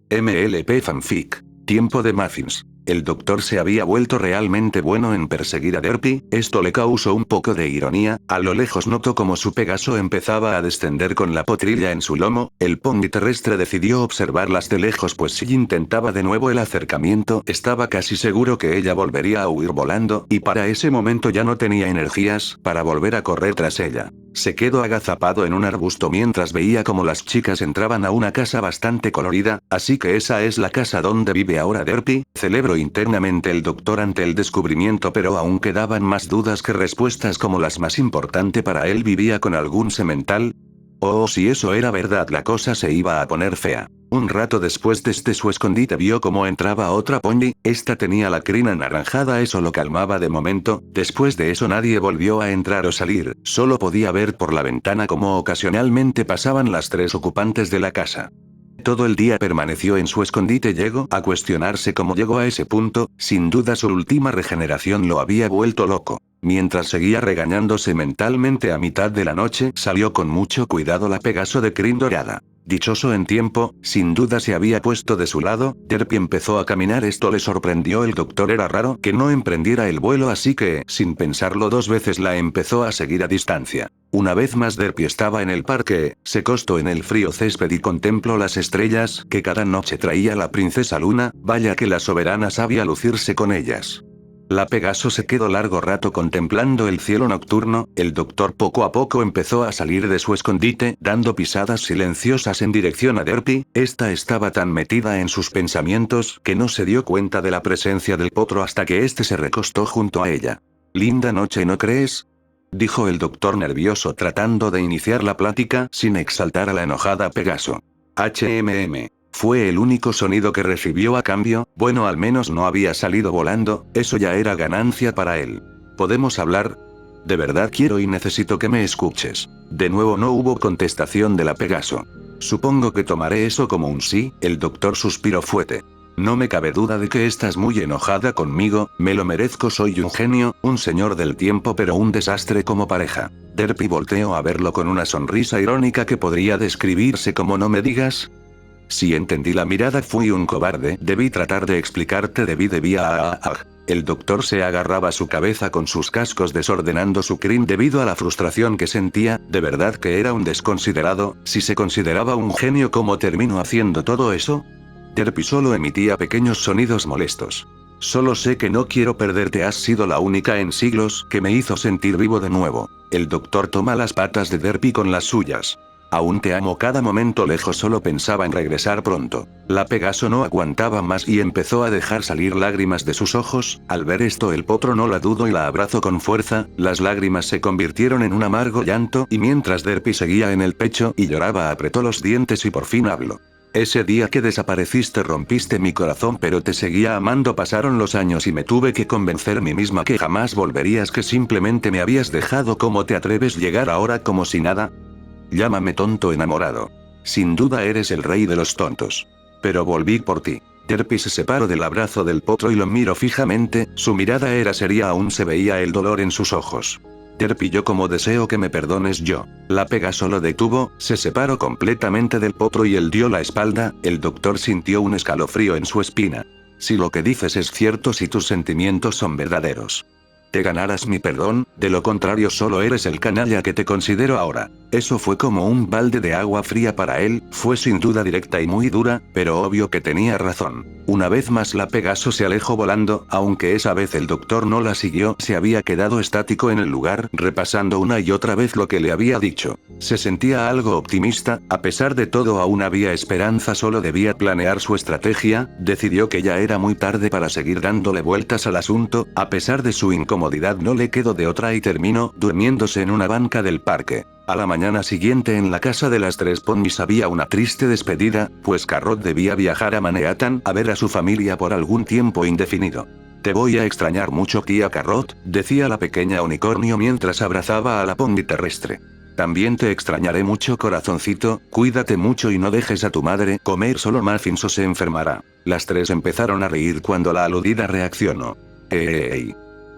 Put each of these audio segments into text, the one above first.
MLP Fanfic. Tiempo de muffins. El doctor se había vuelto realmente bueno en perseguir a Derpy, esto le causó un poco de ironía, a lo lejos notó como su Pegaso empezaba a descender con la potrilla en su lomo, el pony terrestre decidió observarlas de lejos pues si intentaba de nuevo el acercamiento estaba casi seguro que ella volvería a huir volando, y para ese momento ya no tenía energías para volver a correr tras ella. Se quedó agazapado en un arbusto mientras veía como las chicas entraban a una casa bastante colorida, así que esa es la casa donde vive ahora Derpy, celebró internamente el doctor ante el descubrimiento pero aún quedaban más dudas que respuestas como las más importante para él vivía con algún semental. Oh, si eso era verdad la cosa se iba a poner fea. Un rato después desde su escondite vio cómo entraba otra pony, esta tenía la crin anaranjada eso lo calmaba de momento, después de eso nadie volvió a entrar o salir, solo podía ver por la ventana cómo ocasionalmente pasaban las tres ocupantes de la casa. Todo el día permaneció en su escondite llegó a cuestionarse cómo llegó a ese punto, sin duda su última regeneración lo había vuelto loco. Mientras seguía regañándose mentalmente a mitad de la noche salió con mucho cuidado la Pegaso de crin dorada. Dichoso en tiempo, sin duda se había puesto de su lado, Derpy empezó a caminar esto le sorprendió el doctor era raro que no emprendiera el vuelo así que, sin pensarlo dos veces la empezó a seguir a distancia. Una vez más Derpy estaba en el parque, se acostó en el frío césped y contempló las estrellas que cada noche traía la princesa Luna, vaya que la soberana sabía lucirse con ellas. La Pegaso se quedó largo rato contemplando el cielo nocturno, el doctor poco a poco empezó a salir de su escondite, dando pisadas silenciosas en dirección a Derpy, esta estaba tan metida en sus pensamientos que no se dio cuenta de la presencia del potro hasta que este se recostó junto a ella. Linda noche ¿no crees? Dijo el doctor nervioso tratando de iniciar la plática sin exaltar a la enojada Pegaso. HMM. Fue el único sonido que recibió a cambio, bueno al menos no había salido volando, eso ya era ganancia para él. ¿Podemos hablar? De verdad quiero y necesito que me escuches. De nuevo no hubo contestación de la Pegaso. Supongo que tomaré eso como un sí, el doctor suspiró fuerte. No me cabe duda de que estás muy enojada conmigo, me lo merezco soy un genio, un señor del tiempo pero un desastre como pareja. Derpy volteó a verlo con una sonrisa irónica que podría describirse como no me digas. Si entendí la mirada fui un cobarde, debí tratar de explicarte debía. El doctor se agarraba su cabeza con sus cascos desordenando su crin debido a la frustración que sentía, de verdad que era un desconsiderado, si se consideraba un genio ¿cómo terminó haciendo todo eso? Derpy solo emitía pequeños sonidos molestos. Solo sé que no quiero perderte has sido la única en siglos que me hizo sentir vivo de nuevo. El doctor toma las patas de Derpy con las suyas. Aún te amo cada momento lejos solo pensaba en regresar pronto. La Pegaso no aguantaba más y empezó a dejar salir lágrimas de sus ojos, al ver esto el potro no la dudó y la abrazó con fuerza, las lágrimas se convirtieron en un amargo llanto y mientras Derpy seguía en el pecho y lloraba apretó los dientes y por fin habló. Ese día que desapareciste rompiste mi corazón pero te seguía amando pasaron los años y me tuve que convencer a mí misma que jamás volverías que simplemente me habías dejado ¿cómo te atreves llegar ahora como si nada? Llámame tonto enamorado. Sin duda eres el rey de los tontos. Pero volví por ti. Derpy se separó del abrazo del potro y lo miró fijamente, su mirada era seria aún se veía el dolor en sus ojos. Derpy yo como deseo que me perdones yo. La Pegaso lo detuvo, se separó completamente del potro y él dio la espalda, el doctor sintió un escalofrío en su espina. Si lo que dices es cierto si tus sentimientos son verdaderos. Te ganarás mi perdón, de lo contrario solo eres el canalla que te considero ahora. Eso fue como un balde de agua fría para él, fue sin duda directa y muy dura, pero obvio que tenía razón. Una vez más la Pegaso se alejó volando, aunque esa vez el doctor no la siguió, se había quedado estático en el lugar, repasando una y otra vez lo que le había dicho. Se sentía algo optimista, a pesar de todo aún había esperanza solo debía planear su estrategia, decidió que ya era muy tarde para seguir dándole vueltas al asunto, a pesar de su incomodidad no le quedó de otra y terminó durmiéndose en una banca del parque. A la mañana siguiente en la casa de las tres ponis había una triste despedida, pues Carrot debía viajar a Manhattan a ver a su familia por algún tiempo indefinido. Te voy a extrañar mucho tía Carrot, decía la pequeña unicornio mientras abrazaba a la pony terrestre. También te extrañaré mucho corazoncito, cuídate mucho y no dejes a tu madre comer solo muffins o se enfermará. Las tres empezaron a reír cuando la aludida reaccionó.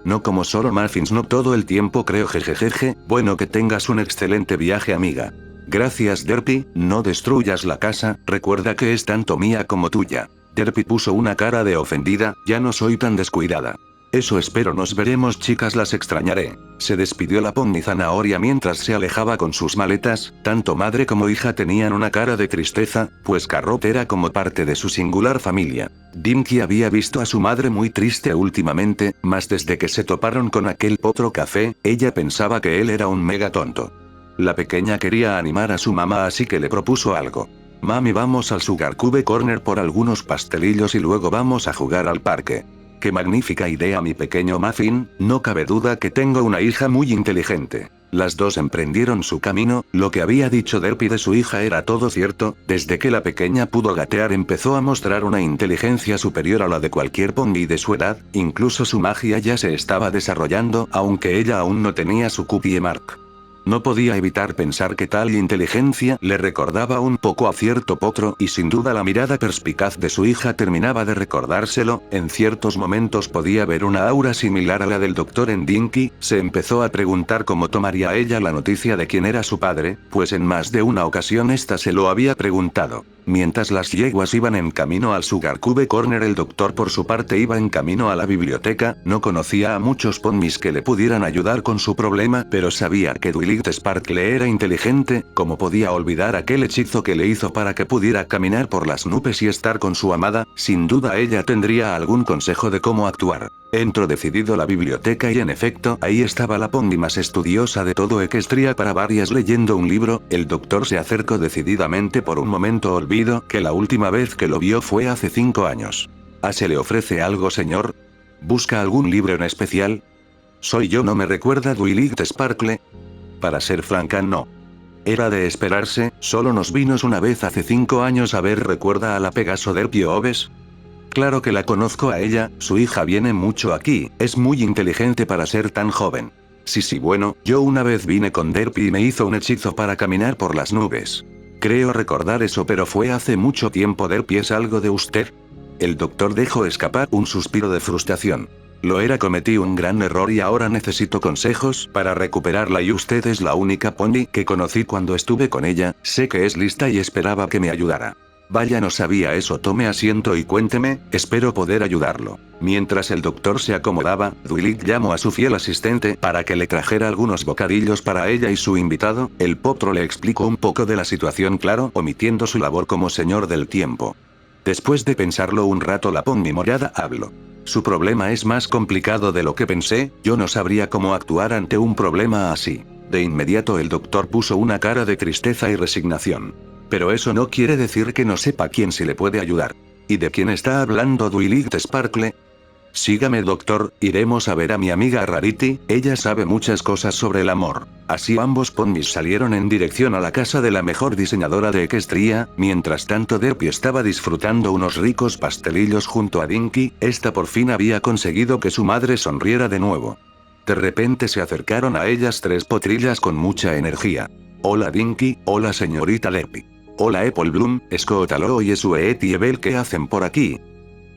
No como solo muffins no todo el tiempo creo jejejeje, bueno que tengas un excelente viaje amiga. Gracias Derpy, no destruyas la casa, recuerda que es tanto mía como tuya. Derpy puso una cara de ofendida, ya no soy tan descuidada. Eso espero, nos veremos chicas, las extrañaré. Se despidió la Pony Zanahoria mientras se alejaba con sus maletas, tanto madre como hija tenían una cara de tristeza, pues Carrot era como parte de su singular familia. Dinky había visto a su madre muy triste últimamente, mas desde que se toparon con aquel potro café, ella pensaba que él era un mega tonto. La pequeña quería animar a su mamá, así que le propuso algo. Mami, vamos al Sugar Cube Corner por algunos pastelillos y luego vamos a jugar al parque. ¡Qué magnífica idea, mi pequeño Muffin! No cabe duda que tengo una hija muy inteligente. Las dos emprendieron su camino, lo que había dicho Derpy de su hija era todo cierto, desde que la pequeña pudo gatear empezó a mostrar una inteligencia superior a la de cualquier pony de su edad, incluso su magia ya se estaba desarrollando, aunque ella aún no tenía su Cookie Mark. No podía evitar pensar que tal inteligencia le recordaba un poco a cierto potro y sin duda la mirada perspicaz de su hija terminaba de recordárselo, en ciertos momentos podía ver una aura similar a la del doctor en Dinky, se empezó a preguntar cómo tomaría ella la noticia de quién era su padre, pues en más de una ocasión esta se lo había preguntado. Mientras las yeguas iban en camino al Sugar Cube Corner, el doctor por su parte iba en camino a la biblioteca, no conocía a muchos ponis que le pudieran ayudar con su problema, pero sabía que Twilight Sparkle era inteligente, como podía olvidar aquel hechizo que le hizo para que pudiera caminar por las nubes y estar con su amada, sin duda ella tendría algún consejo de cómo actuar. Entró decidido a la biblioteca y en efecto, ahí estaba la pony más estudiosa de todo Equestria para varias leyendo un libro, el doctor se acercó decididamente por un momento olvidó que la última vez que lo vio fue hace 5 años. ¿Se le ofrece algo, señor? ¿Busca algún libro en especial? Soy yo, ¿no me recuerda Twilight Sparkle? Para ser franca, no. Era de esperarse, solo nos vimos una vez hace 5 años. A ver, ¿recuerda a la Pegaso Derpy Oves? Claro que la conozco a ella, su hija viene mucho aquí, es muy inteligente para ser tan joven. Sí, bueno, yo una vez vine con Derpy y me hizo un hechizo para caminar por las nubes. Creo recordar eso, pero fue hace mucho tiempo. ¿Derpy es algo de usted? El doctor dejó escapar un suspiro de frustración. Lo era, cometí un gran error y ahora necesito consejos para recuperarla y usted es la única pony que conocí cuando estuve con ella, sé que es lista y esperaba que me ayudara. Vaya, no sabía eso. Tome asiento y cuénteme, espero poder ayudarlo. Mientras el doctor se acomodaba, Twilight llamó a su fiel asistente para que le trajera algunos bocadillos para ella y su invitado, el potro le explicó un poco de la situación, claro, omitiendo su labor como señor del tiempo. Después de pensarlo un rato, la pony morada habló. Su problema es más complicado de lo que pensé, yo no sabría cómo actuar ante un problema así. De inmediato el doctor puso una cara de tristeza y resignación. Pero eso no quiere decir que no sepa quién sí le puede ayudar. ¿Y de quién está hablando Twilight Sparkle? Sígame, doctor, iremos a ver a mi amiga Rarity, ella sabe muchas cosas sobre el amor. Así ambos ponis salieron en dirección a la casa de la mejor diseñadora de Equestria, mientras tanto Derpy estaba disfrutando unos ricos pastelillos junto a Dinky, esta por fin había conseguido que su madre sonriera de nuevo. De repente se acercaron a ellas 3 potrillas con mucha energía. Hola Dinky, hola señorita Derpy. Hola Apple Bloom, Scotalo y Sweet y Ebel, ¿qué hacen por aquí?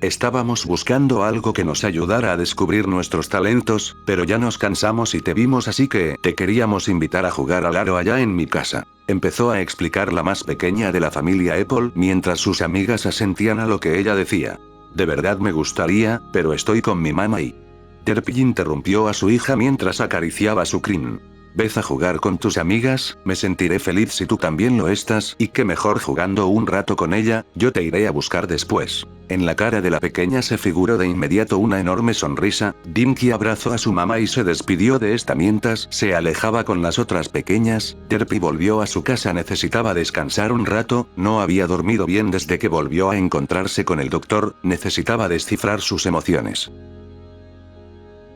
Estábamos buscando algo que nos ayudara a descubrir nuestros talentos, pero ya nos cansamos y te vimos, así que te queríamos invitar a jugar al aro allá en mi casa. Empezó a explicar la más pequeña de la familia Apple mientras sus amigas asentían a lo que ella decía. De verdad me gustaría, pero estoy con mi mamá y... Derpy interrumpió a su hija mientras acariciaba su crin. Vez a jugar con tus amigas, me sentiré feliz si tú también lo estás, y qué mejor jugando un rato con ella, yo te iré a buscar después. En la cara de la pequeña se figuró de inmediato una enorme sonrisa, Dinky abrazó a su mamá y se despidió de esta mientras se alejaba con las otras pequeñas. Derpy volvió a su casa, necesitaba descansar un rato, no había dormido bien desde que volvió a encontrarse con el doctor, necesitaba descifrar sus emociones.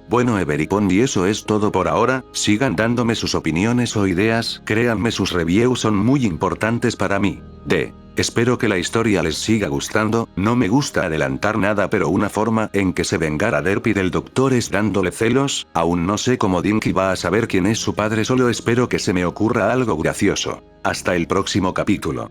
Bueno, Everypond, y eso es todo por ahora, sigan dándome sus opiniones o ideas, créanme, sus reviews son muy importantes para mí. Espero que la historia les siga gustando, no me gusta adelantar nada, pero una forma en que se vengara Derpy del doctor es dándole celos, aún no sé cómo Dinky va a saber quién es su padre, solo espero que se me ocurra algo gracioso. Hasta el próximo capítulo.